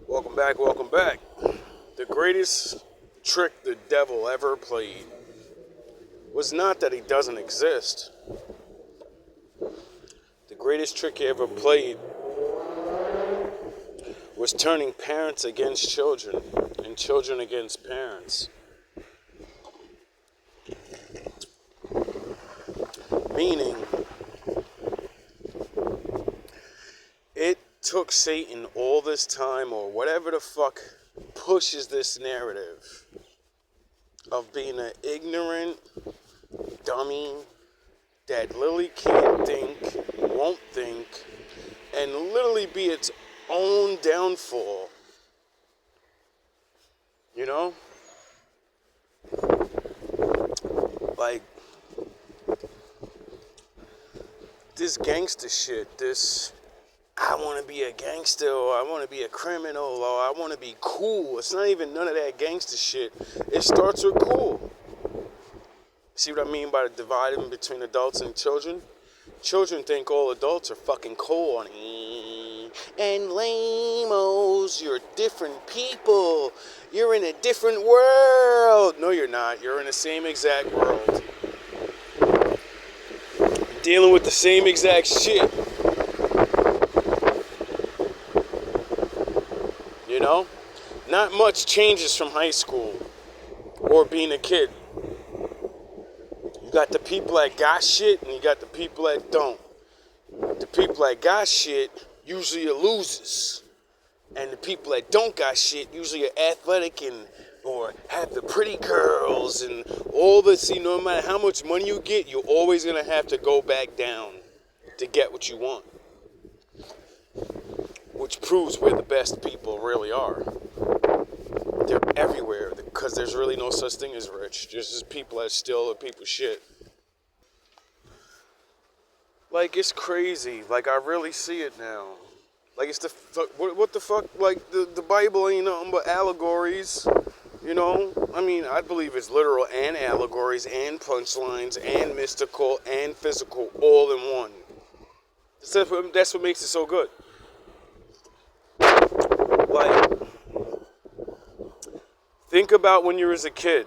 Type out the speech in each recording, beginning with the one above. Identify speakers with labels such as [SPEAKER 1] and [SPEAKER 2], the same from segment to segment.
[SPEAKER 1] Welcome back, welcome back. The greatest trick the devil ever played was not that he doesn't exist. The greatest trick he ever played was turning parents against children and children against parents. Meaning, it took Satan all this time, or whatever the fuck pushes this narrative of being an ignorant dummy that literally can't think, won't think, and literally be its own downfall. You know? Like, this gangster shit, this I want to be a gangster, or I want to be a criminal, or I want to be cool. It's not even none of that gangster shit. It starts with cool. See what I mean by the dividing between adults and children? Children think all adults are fucking cool and lame-os. You're different people. You're in a different world. No, you're not. You're in the same exact world. You're dealing with the same exact shit. You know? Not much changes from high school or being a kid. You got the people that got shit and you got the people that don't. The people that got shit usually are losers. And the people that don't got shit usually are athletic and or have the pretty girls and all this. See, no matter how much money you get, you're always going to have to go back down to get what you want. Which proves where the best people really are. They're everywhere, because there's really no such thing as rich. There's just people that steal other people's shit. Like, it's crazy. Like, I really see it now. Like, it's what the fuck? Like, the Bible ain't nothing but allegories, you know? I mean, I believe it's literal and allegories and punchlines and mystical and physical all in one. That's what makes it so good. Like, think about when you was a kid.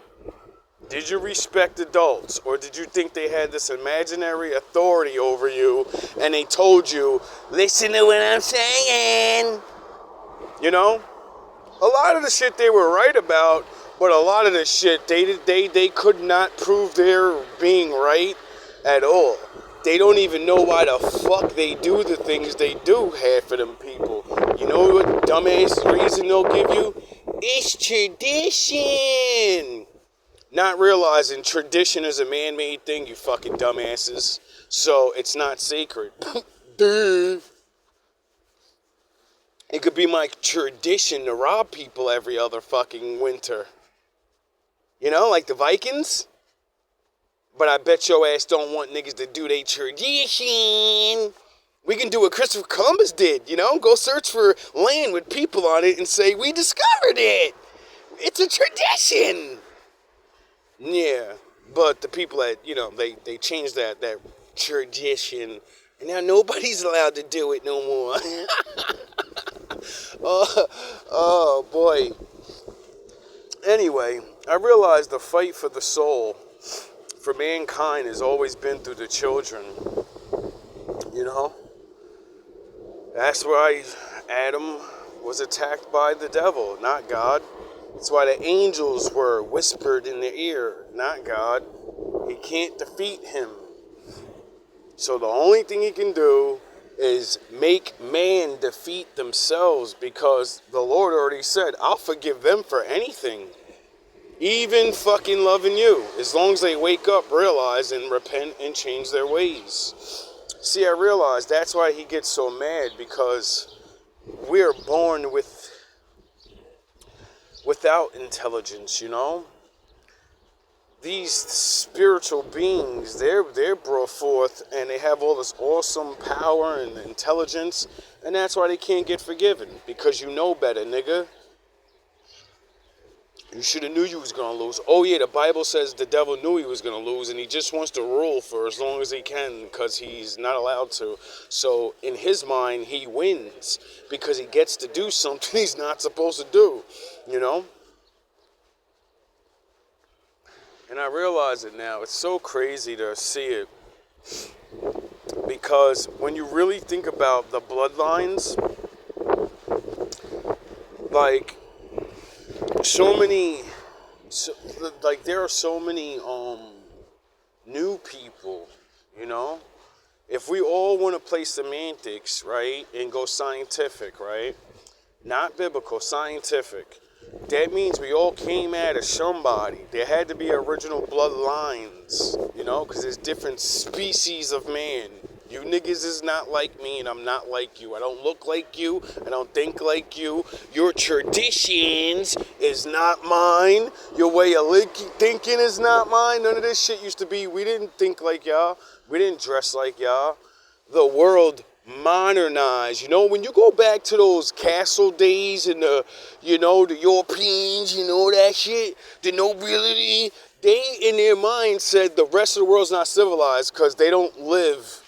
[SPEAKER 1] Did you respect adults, or did you think they had this imaginary authority over you and they told you, listen to what I'm saying? You know? A lot of the shit they were right about, but a lot of the shit they could not prove their being right at all. They don't even know why the fuck they do the things they do, half of them people. You know what dumbass reason they'll give you? It's tradition! Not realizing tradition is a man-made thing, you fucking dumbasses. So, it's not sacred. Duh. It could be my tradition to rob people every other fucking winter. You know, like the Vikings? But I bet your ass don't want niggas to do their tradition. We can do what Christopher Columbus did, you know? Go search for land with people on it and say, we discovered it. It's a tradition. Yeah, but the people that, you know, they changed that tradition. And now nobody's allowed to do it no more. Oh, boy. Anyway, I realized the fight for the soul for mankind has always been through the children, you know? That's why Adam was attacked by the devil, not God. That's why the angels were whispered in the ear, not God. He can't defeat him. So the only thing he can do is make man defeat themselves, because the Lord already said, I'll forgive them for anything. Even fucking loving you, as long as they wake up, realize, and repent and change their ways. See, I realize that's why he gets so mad, because we're born without intelligence, you know? These spiritual beings, they're brought forth, and they have all this awesome power and intelligence, and that's why they can't get forgiven, because you know better, nigga. You should have knew you was going to lose. Oh, yeah, the Bible says the devil knew he was going to lose, and he just wants to rule for as long as he can because he's not allowed to. So, in his mind, he wins because he gets to do something he's not supposed to do, you know? And I realize it now. It's so crazy to see it because when you really think about the bloodlines, like, so many... So, like, there are so many new people, you know? If we all want to play semantics, right, and go scientific, right? Not biblical, scientific. That means we all came out of somebody. There had to be original bloodlines, you know? Because there's different species of man. You niggas is not like me, and I'm not like you. I don't look like you. I don't think like you. Your traditions is not mine. Your way of thinking is not mine. None of this shit used to be. We didn't think like y'all. We didn't dress like y'all. The world modernized. You know, when you go back to those castle days and the Europeans, that shit, the nobility, they in their mind said the rest of the world's not civilized because they don't live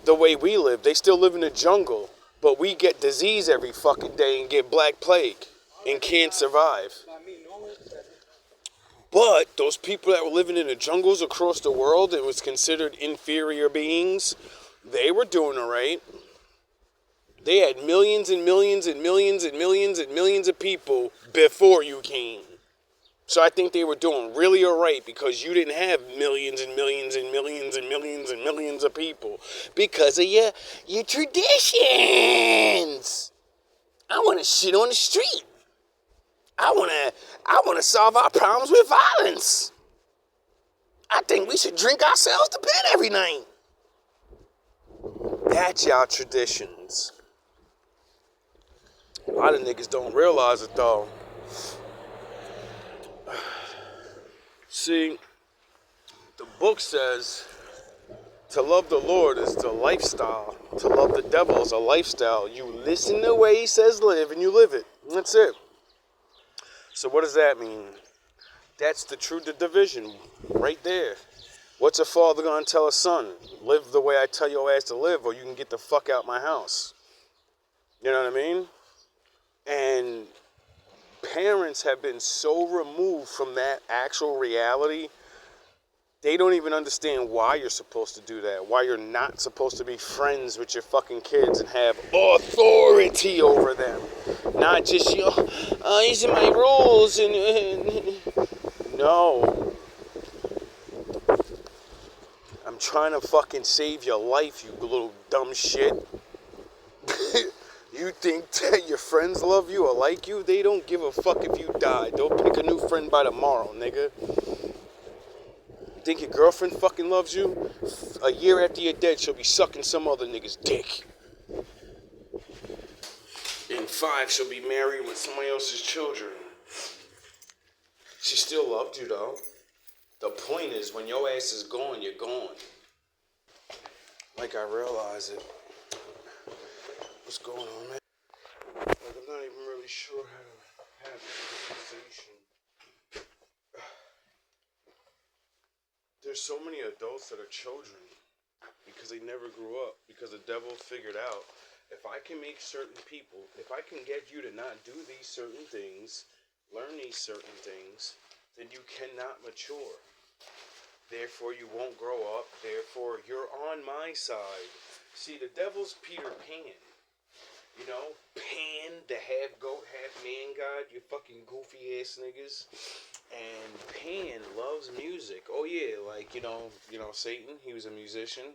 [SPEAKER 1] the way we live. They still live in the jungle, but we get disease every fucking day and get black plague and can't survive. But those people that were living in the jungles across the world and was considered inferior beings, they were doing all right. They had millions and millions and millions and millions and millions of people before you came. So I think they were doing really all right because you didn't have millions and millions and millions and millions and millions of people because of your traditions. I want to shit on the street. I want to solve our problems with violence. I think we should drink ourselves to bed every night. That's y'all traditions. A lot of niggas don't realize it though. See, the book says to love the Lord is the lifestyle. To love the devil is a lifestyle. You listen to the way he says live and you live it. That's it. So what does that mean? That's the true division right there. What's a father going to tell a son? Live the way I tell your ass to live or you can get the fuck out my house. You know what I mean? And parents have been so removed from that actual reality, they don't even understand why you're supposed to do that, why you're not supposed to be friends with your fucking kids and have authority over them. Not just, these are my rules. No. I'm trying to fucking save your life, you little dumb shit. You think that your friends love you or like you? They don't give a fuck if you die. They'll pick a new friend by tomorrow, nigga. Think your girlfriend fucking loves you? A year after you're dead, she'll be sucking some other nigga's dick. In 5, she'll be married with somebody else's children. She still loved you, though. The point is, when your ass is gone, you're gone. Like, I realize it. What's going on, man? Like, I'm not even really sure how to have this conversation. There's so many adults that are children because they never grew up, because the devil figured out, if I can make certain people, if I can get you to not do these certain things, learn these certain things, then you cannot mature. Therefore, you won't grow up. Therefore, you're on my side. See, the devil's Peter Pan. You know, Pan, the half-goat, half-man god, you fucking goofy-ass niggas. And Pan loves music. Oh, yeah, like, Satan, he was a musician.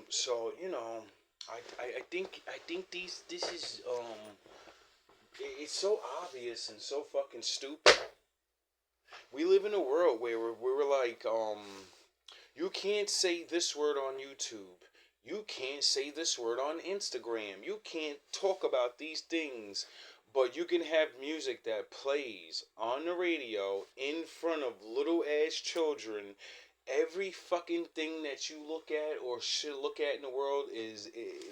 [SPEAKER 1] So, I think this is, it's so obvious and so fucking stupid. We live in a world where we're like, you can't say this word on YouTube. You can't say this word on Instagram. You can't talk about these things. But you can have music that plays on the radio in front of little ass children Every fucking thing that you look at or should look at in the world is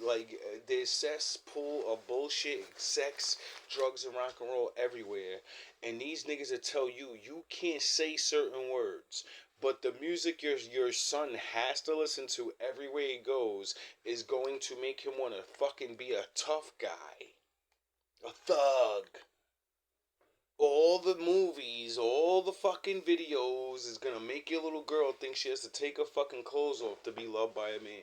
[SPEAKER 1] like there's cesspool of bullshit, sex, drugs, and rock and roll everywhere. And these niggas will tell you you can't say certain words. But the music your son has to listen to everywhere he goes is going to make him want to fucking be a tough guy, a thug. All the movies, all the fucking videos is gonna make your little girl think she has to take her fucking clothes off to be loved by a man.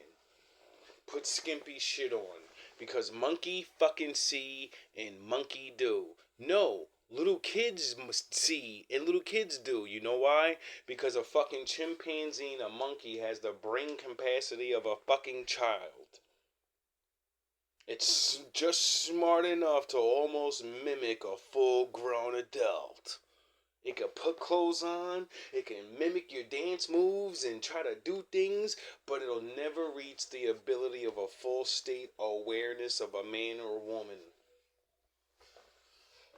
[SPEAKER 1] Put skimpy shit on. Because monkey fucking see and monkey do. No, little kids must see and little kids do. You know why? Because a fucking chimpanzee and a monkey has the brain capacity of a fucking child. It's just smart enough to almost mimic a full-grown adult. It can put clothes on, it can mimic your dance moves and try to do things, but it'll never reach the ability of a full state awareness of a man or a woman.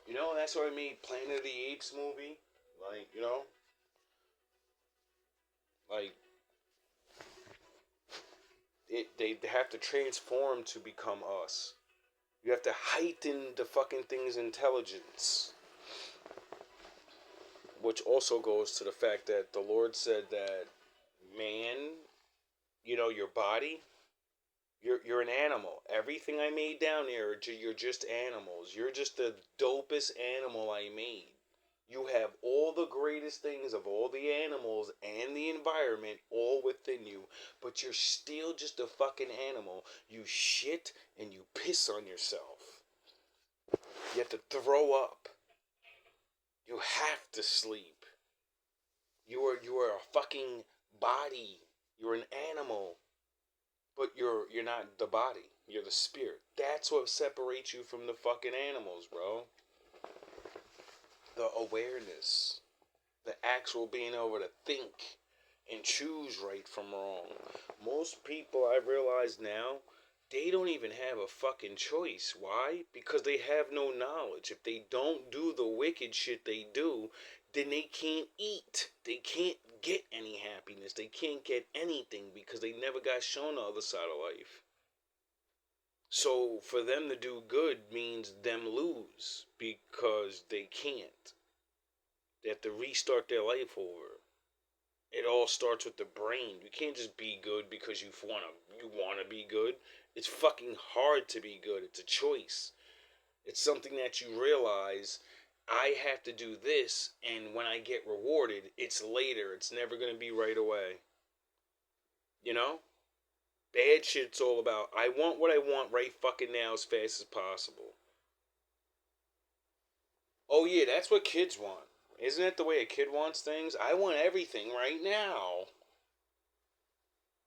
[SPEAKER 1] You know, that's why I made Planet of the Apes movie. Like, you know? Like, they have to transform to become us. You have to heighten the fucking thing's intelligence. Which also goes to the fact that the Lord said that man, you know, your body, you're an animal. Everything I made down there, you're just animals. You're just the dopest animal I made. You have all the greatest things of all the animals and the environment all within you, but you're still just a fucking animal. You shit and you piss on yourself. You have to throw up. You have to sleep. You are a fucking body. You're an animal. But you're not the body. You're the spirit. That's what separates you from the fucking animals, bro. The awareness. The actual being able to think and choose right from wrong. Most people, I realize now, they don't even have a fucking choice. Why? Because they have no knowledge. If they don't do the wicked shit they do, then they can't eat. They can't get any happiness. They can't get anything because they never got shown the other side of life. So for them to do good means them lose because they can't. They have to restart their life over. It all starts with the brain. You can't just be good because you wanna be good. It's fucking hard to be good. It's a choice. It's something that you realize I have to do this, and when I get rewarded, it's later. It's never gonna be right away. You know? Bad shit's all about I want what I want right fucking now as fast as possible. Oh yeah, that's what kids want. Isn't that the way a kid wants things? I want everything right now.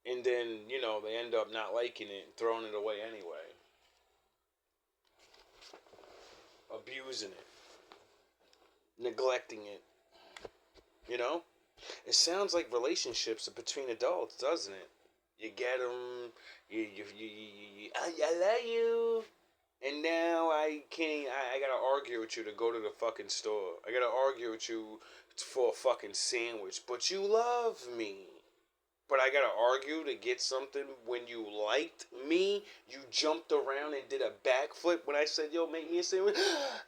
[SPEAKER 1] And then, you know, they end up not liking it and throwing it away anyway. Abusing it. Neglecting it. You know? It sounds like relationships between adults, doesn't it? You get them, I love you. And now I can't, I gotta argue with you to go to the fucking store. I gotta argue with you for a fucking sandwich. But you love me. But I gotta argue to get something when you liked me. You jumped around and did a backflip when I said, yo, make me a sandwich.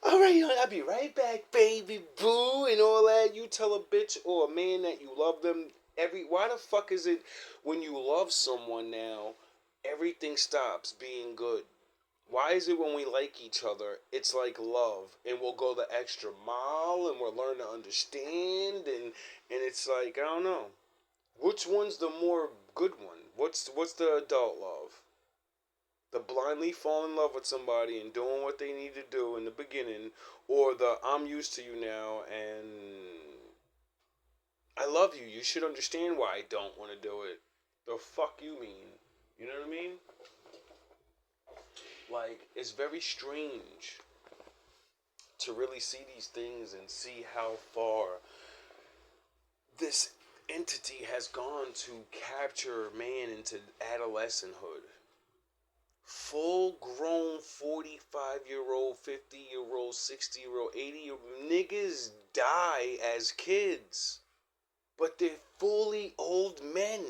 [SPEAKER 1] Alright, I'll be right back, baby boo, and all that. You tell a bitch or a man that you love them. Why the fuck is it when you love someone now, everything stops being good? Why is it when we like each other, it's like love, and we'll go the extra mile, and we'll learn to understand, and it's like, I don't know. Which one's the more good one? What's the adult love? The blindly fall in love with somebody and doing what they need to do in the beginning, or the I'm used to you now and I love you. You should understand why I don't want to do it. The fuck you mean? You know what I mean? Like, it's very strange to really see these things and see how far this entity has gone to capture man into adolescenthood. Full grown 45-year-old, 50-year-old, 60-year-old, 80-year-old niggas die as kids. But they're fully old men.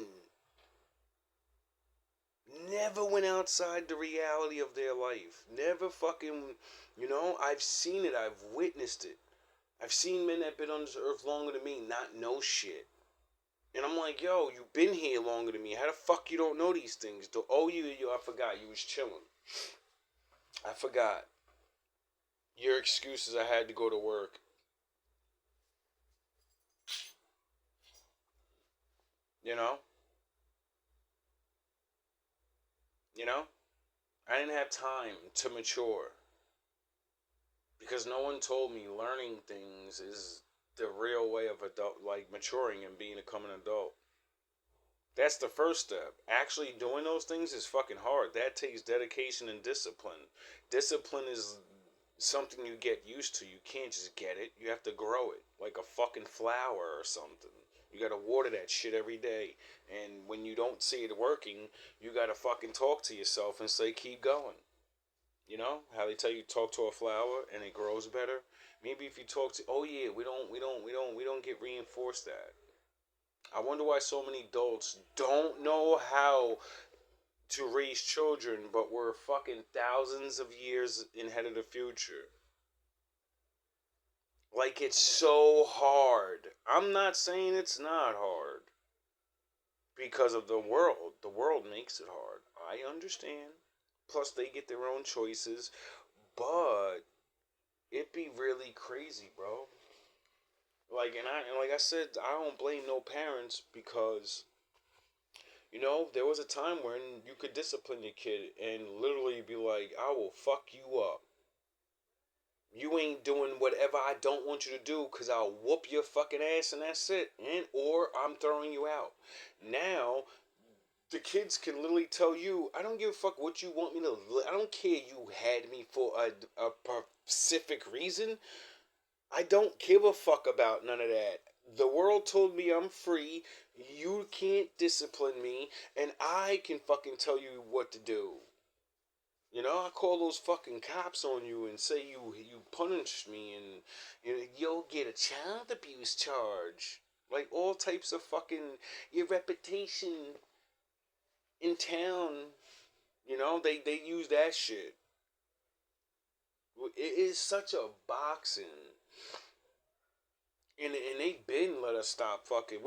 [SPEAKER 1] Never went outside the reality of their life. Never fucking, I've seen it. I've witnessed it. I've seen men that have been on this earth longer than me not know shit. And I'm like, yo, you've been here longer than me. How the fuck you don't know these things? Oh, I forgot. You was chilling. I forgot. Your excuse is I had to go to work. You know? You know? I didn't have time to mature. Because no one told me learning things is the real way of adult, like maturing and becoming an adult. That's the first step. Actually doing those things is fucking hard. That takes dedication and discipline. Discipline is something you get used to. You can't just get it. You have to grow it like a fucking flower or something. You gotta water that shit every day. And when you don't see it working, you gotta fucking talk to yourself and say, keep going. You know how they tell you talk to a flower and it grows better. Maybe if you talk to, oh yeah, we don't get reinforced that. I wonder why so many adults don't know how to raise children, but we're fucking thousands of years ahead of the future. Like it's so hard. I'm not saying it's not hard because of the world. The world makes it hard. I understand. Plus, they get their own choices, but it'd be really crazy, bro. Like I said, I don't blame no parents because there was a time when you could discipline your kid and literally be like, I will fuck you up. You ain't doing whatever I don't want you to do because I'll whoop your fucking ass and that's it. Or I'm throwing you out. Now, the kids can literally tell you, I don't give a fuck what you want me to. I don't care you had me for a specific reason. I don't give a fuck about none of that. The world told me I'm free. You can't discipline me, and I can fucking tell you what to do. I call those fucking cops on you and say you punished me, and you'll get a child abuse charge. Like all types of fucking your reputation in town. They use that shit. It is such a boxing. And they been let us stop fucking.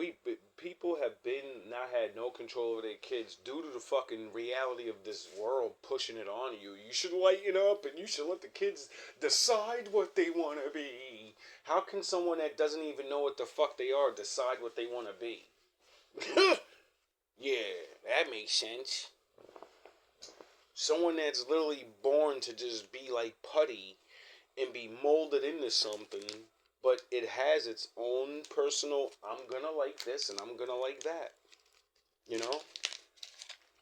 [SPEAKER 1] People have been not had no control over their kids due to the fucking reality of this world pushing it on you. You should lighten up and you should let the kids decide what they want to be. How can someone that doesn't even know what the fuck they are decide what they want to be? Yeah, that makes sense. Someone that's literally born to just be like putty and be molded into something, but it has its own personal, I'm gonna like this and I'm gonna like that. You know?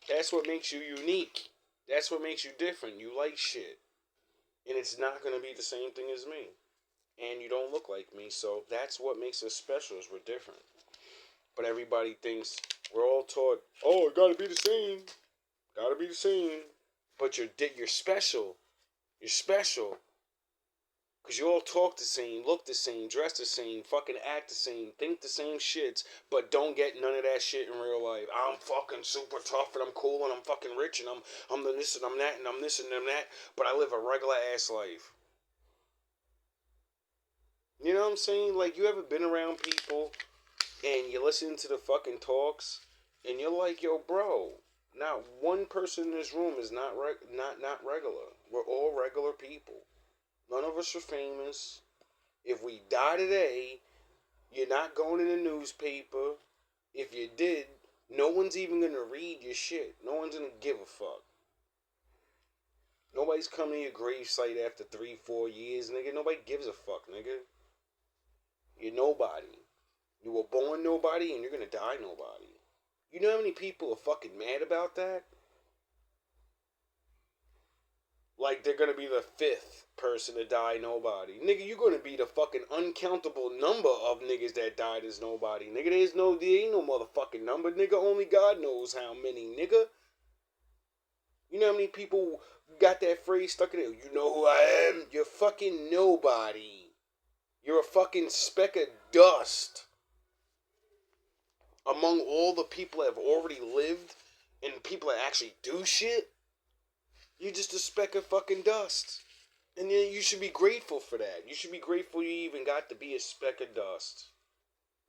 [SPEAKER 1] That's what makes you unique. That's what makes you different. You like shit. And it's not gonna be the same thing as me. And you don't look like me, so that's what makes us special, is we're different. But everybody thinks we're all taught, oh, it gotta be the same. Gotta be the same. But you're special. You're special. Because you all talk the same, look the same, dress the same, fucking act the same, think the same shits, but don't get none of that shit in real life. I'm fucking super tough and I'm cool and I'm fucking rich and I'm the this and I'm that and I'm this and I'm that, but I live a regular ass life. You know what I'm saying? Like, you ever been around people and you listen to the fucking talks and you're like, yo, bro, not one person in this room is not regular. We're all regular people. None of us are famous. If we die today, you're not going in the newspaper. If you did, no one's even going to read your shit. No one's going to give a fuck. Nobody's coming to your gravesite after 3-4 years, nigga. Nobody gives a fuck, nigga. You're nobody. You were born nobody and you're going to die nobody. You know how many people are fucking mad about that? Like they're gonna be the 5th person to die nobody. Nigga, you're gonna be the fucking uncountable number of niggas that died as nobody. Nigga, there ain't no motherfucking number. Nigga, only God knows how many, nigga. You know how many people got that phrase stuck in there? You know who I am? You're fucking nobody. You're a fucking speck of dust. among all the people that have already lived and people that actually do shit, you're just a speck of fucking dust. And then you should be grateful for that. You should be grateful you even got to be a speck of dust.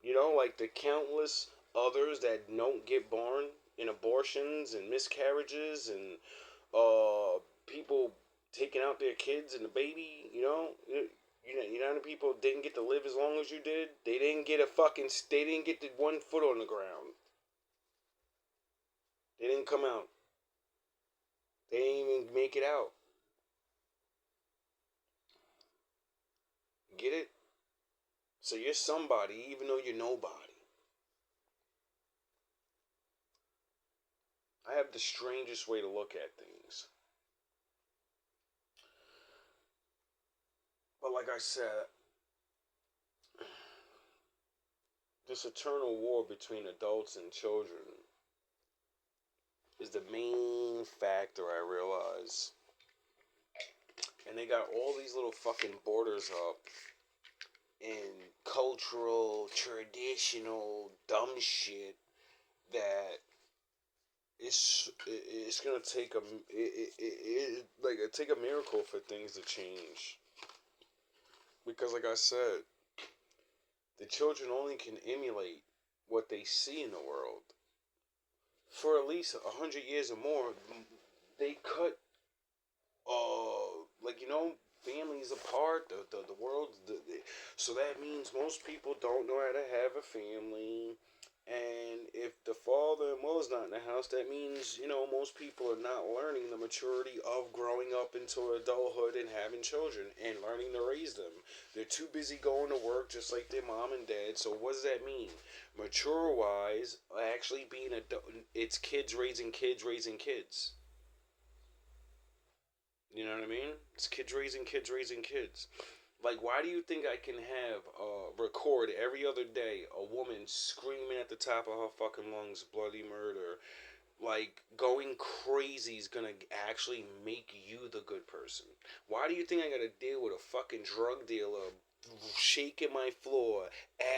[SPEAKER 1] You know, like the countless others that don't get born in abortions and miscarriages and people taking out their kids and the baby. You know how many people didn't get to live as long as you did? They didn't get they didn't get the 1 foot on the ground. They didn't come out. They didn't even make it out. Get it? So you're somebody even though you're nobody. I have the strangest way to look at things. But like I said, this eternal war between adults and children is the main factor I realize. And they got all these little fucking borders up and cultural, traditional, dumb shit that it's gonna take take a miracle for things to change. Because like I said, the children only can emulate what they see in the world. For at least 100 years or more, they cut families apart, the world. So that means most people don't know how to have a family. And if the father-in-law is not in the house, that means, most people are not learning the maturity of growing up into adulthood and having children and learning to raise them. They're too busy going to work just like their mom and dad. So what does that mean? Mature-wise, actually being it's kids raising kids raising kids. You know what I mean? It's kids raising kids raising kids. Like, why do you think I can have record every other day a woman screaming at the top of her fucking lungs, bloody murder, like going crazy is gonna actually make you the good person? Why do you think I gotta deal with a fucking drug dealer shaking my floor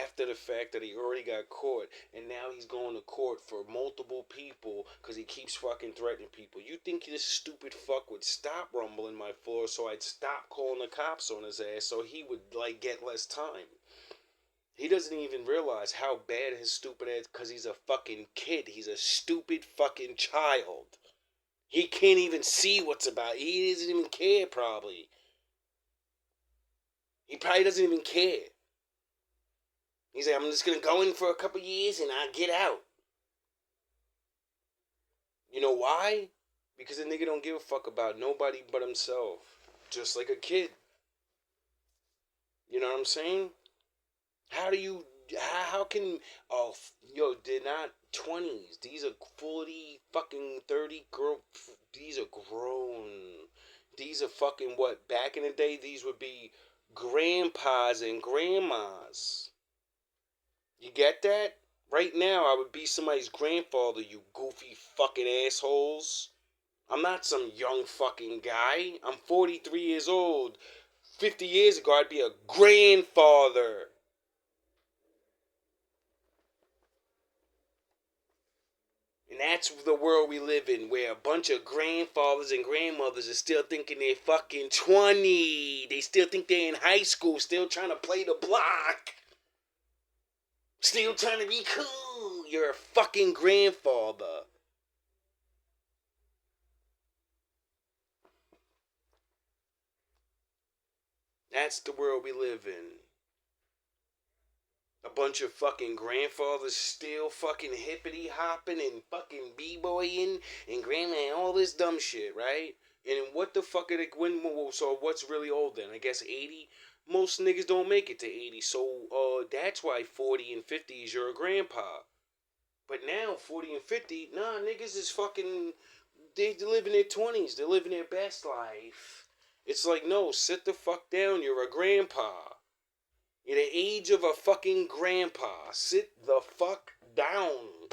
[SPEAKER 1] after the fact that he already got caught and now he's going to court for multiple people because he keeps fucking threatening people? You think this stupid fuck would stop rumbling my floor so I'd stop calling the cops on his ass so he would get less time? He doesn't even realize how bad his stupid ass, because he's a fucking kid. He's a stupid fucking child. He can't even see what's about. He doesn't even care, probably. He probably doesn't even care. He's like, I'm just going to go in for a couple years and I'll get out. You know why? Because the nigga don't give a fuck about nobody but himself. Just like a kid. You know what I'm saying? How can, they're not 20s. These are 40, fucking 30 these are grown. These are fucking what? Back in the day, these would be grandpas and grandmas. You get that? Right now, I would be somebody's grandfather, you goofy fucking assholes. I'm not some young fucking guy. I'm 43 years old. 50 years ago, I'd be a grandfather. And that's the world we live in, where a bunch of grandfathers and grandmothers are still thinking they're fucking 20. They still think they're in high school, still trying to play the block. Still trying to be cool. You're a fucking grandfather. That's the world we live in. A bunch of fucking grandfathers still fucking hippity hopping and fucking b-boying and grandma and all this dumb shit, right? And what the fuck are they, so what's really old then? I guess 80? Most niggas don't make it to 80, so that's why 40 and 50s you're a grandpa. But now 40 and 50, nah, niggas is fucking, they live in their 20s, they're living their best life. It's like, no, sit the fuck down, you're a grandpa. You're the age of a fucking grandpa. Sit the fuck down.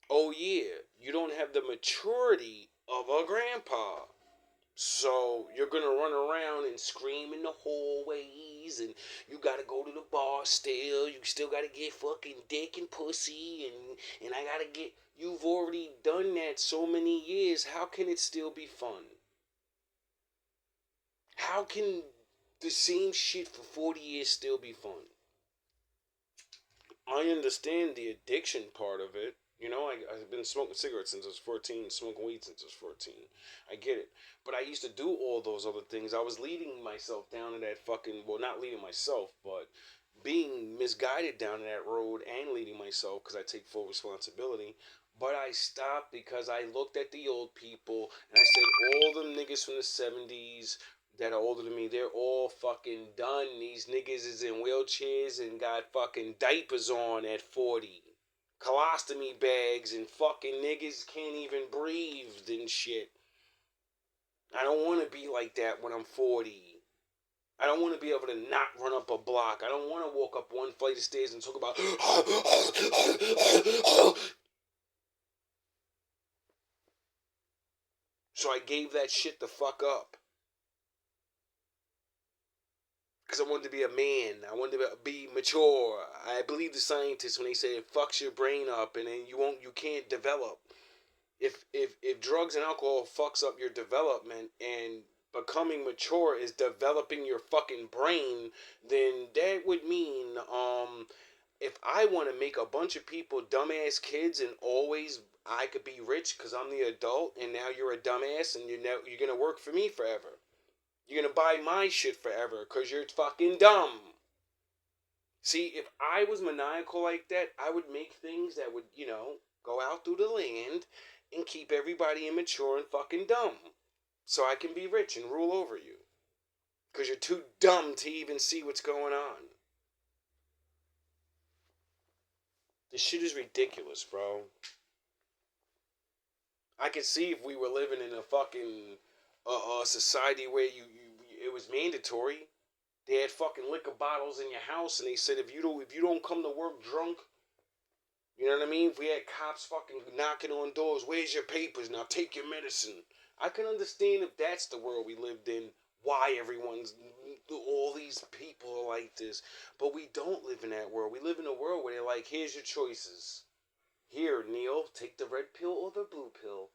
[SPEAKER 1] Oh yeah, you don't have the maturity of a grandpa. So you're gonna run around and scream in the hallways, and you gotta go to the bar still. You still gotta get fucking dick and pussy, and I gotta get. You've already done that so many years. How can it still be fun? How can the same shit for 40 years still be fun? I understand the addiction part of it. You know, I've been smoking cigarettes since I was 14, smoking weed since I was 14. I get it. But I used to do all those other things. I was leading myself down to that fucking, well, not leading myself, but being misguided down that road and leading myself because I take full responsibility. But I stopped because I looked at the old people and I said, all them niggas from the 70s that are older than me, they're all fucking done. These niggas is in wheelchairs and got fucking diapers on at 40. Colostomy bags and fucking niggas can't even breathe and shit. I don't want to be like that when I'm 40. I don't want to be able to not run up a block. I don't want to walk up one flight of stairs and talk about. So I gave that shit the fuck up. Because I wanted to be a man. I wanted to be mature. I believe the scientists when they say it fucks your brain up and then you can't develop. If drugs and alcohol fucks up your development and becoming mature is developing your fucking brain, then that would mean if I want to make a bunch of people dumbass kids and always I could be rich because I'm the adult and now you're a dumbass and you're gonna work for me forever. You're gonna buy my shit forever because you're fucking dumb. See, if I was maniacal like that, I would make things that would, go out through the land and keep everybody immature and fucking dumb. So I can be rich and rule over you. Because you're too dumb to even see what's going on. This shit is ridiculous, bro. I could see if we were living in a fucking society where it was mandatory. They had fucking liquor bottles in your house, and they said if you don't come to work drunk, you know what I mean? If we had cops fucking knocking on doors, where's your papers? Now take your medicine. I can understand if that's the world we lived in, why all these people are like this. But we don't live in that world. We live in a world where they're like, here's your choices. Here, Neil, take the red pill or the blue pill.